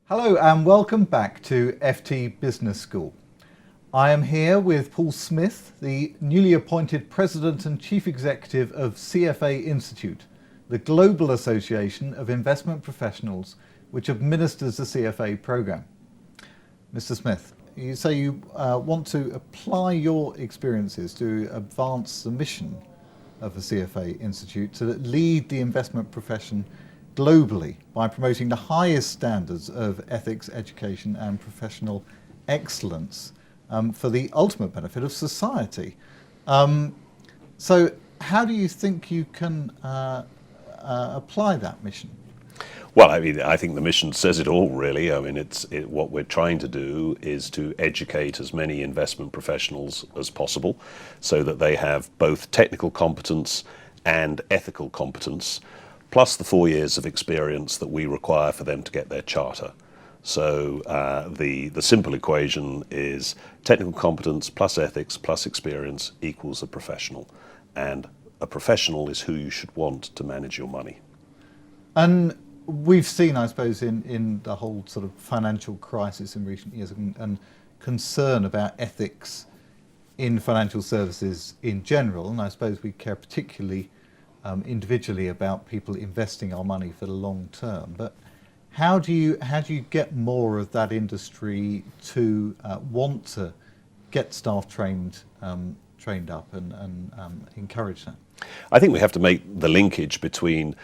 Hello and welcome back to FT Business School. I am here with Paul Smith, the newly appointed President and Chief Executive of CFA Institute, the Global Association of Investment Professionals, which administers the CFA program. Mr. Smith, you say you want to apply your experiences to advance the mission of the CFA Institute to lead the investment profession globally by promoting the highest standards of ethics, education and professional excellence for the ultimate benefit of society. So how do you think you can apply that mission? Well, I think the mission says it all, really. What we're trying to do is to educate as many investment professionals as possible so that they have both technical competence and ethical competence, plus the 4 years of experience that we require for them to get their charter. So the simple equation is technical competence plus ethics plus experience equals a professional. And a professional is who you should want to manage your money. And we've seen, I suppose, in the whole sort of financial crisis in recent years and concern about ethics in financial services in general, and I suppose we care particularly individually about people investing our money for the long term. But how do you get more of that industry to want to get staff trained up and encourage that? I think we have to make the linkage between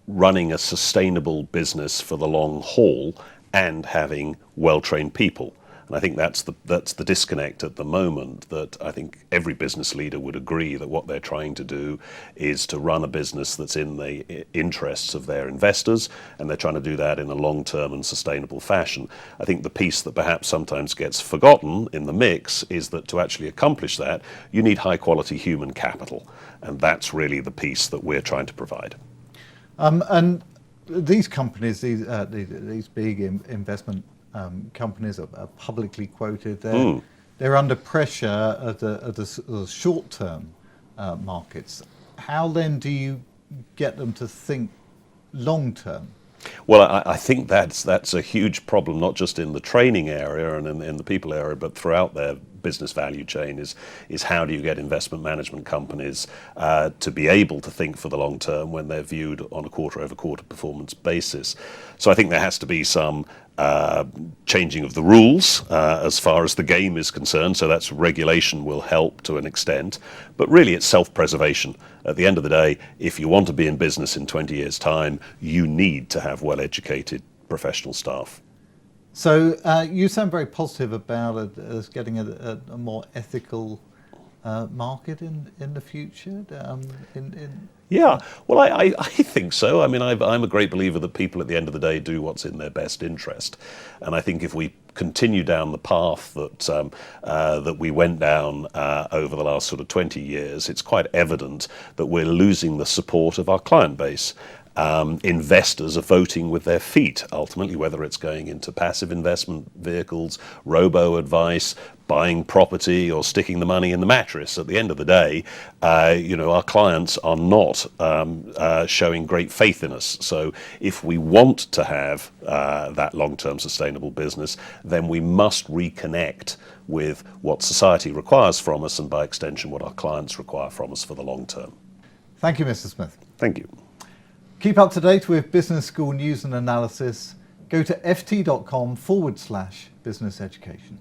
running a sustainable business for the long haul and having well-trained people. And I think that's the disconnect at the moment, that I think every business leader would agree that what they're trying to do is to run a business that's in the interests of their investors, and they're trying to do that in a long-term and sustainable fashion. I think the piece that perhaps sometimes gets forgotten in the mix is that to actually accomplish that, you need high-quality human capital, and that's really the piece that we're trying to provide. And these companies, these big investment companies are publicly quoted. They're under pressure at the short-term markets. How then do you get them to think long-term? Well, I think that's a huge problem, not just in the training area and in the people area, but throughout their business value chain is how do you get investment management companies to be able to think for the long term when they're viewed on a quarter-over-quarter performance basis. So I think there has to be some changing of the rules as far as the game is concerned, so that's regulation will help to an extent, but really it's self-preservation. At the end of the day, if you want to be in business in 20 years' time, you need to have well-educated professional staff. So you sound very positive about us getting a more ethical market in the future? Yeah, well, I think so. I mean, I'm a great believer that people at the end of the day do what's in their best interest. And I think if we continue down the path that we went down over the last sort of 20 years, it's quite evident that we're losing the support of our client base. Investors are voting with their feet, ultimately, whether it's going into passive investment vehicles, robo-advice, buying property or sticking the money in the mattress. At the end of the day, our clients are not showing great faith in us. So if we want to have that long-term sustainable business, then we must reconnect with what society requires from us and by extension what our clients require from us for the long term. Thank you, Mr. Smith. Thank you. Keep up to date with business school news and analysis. Go to ft.com/business education.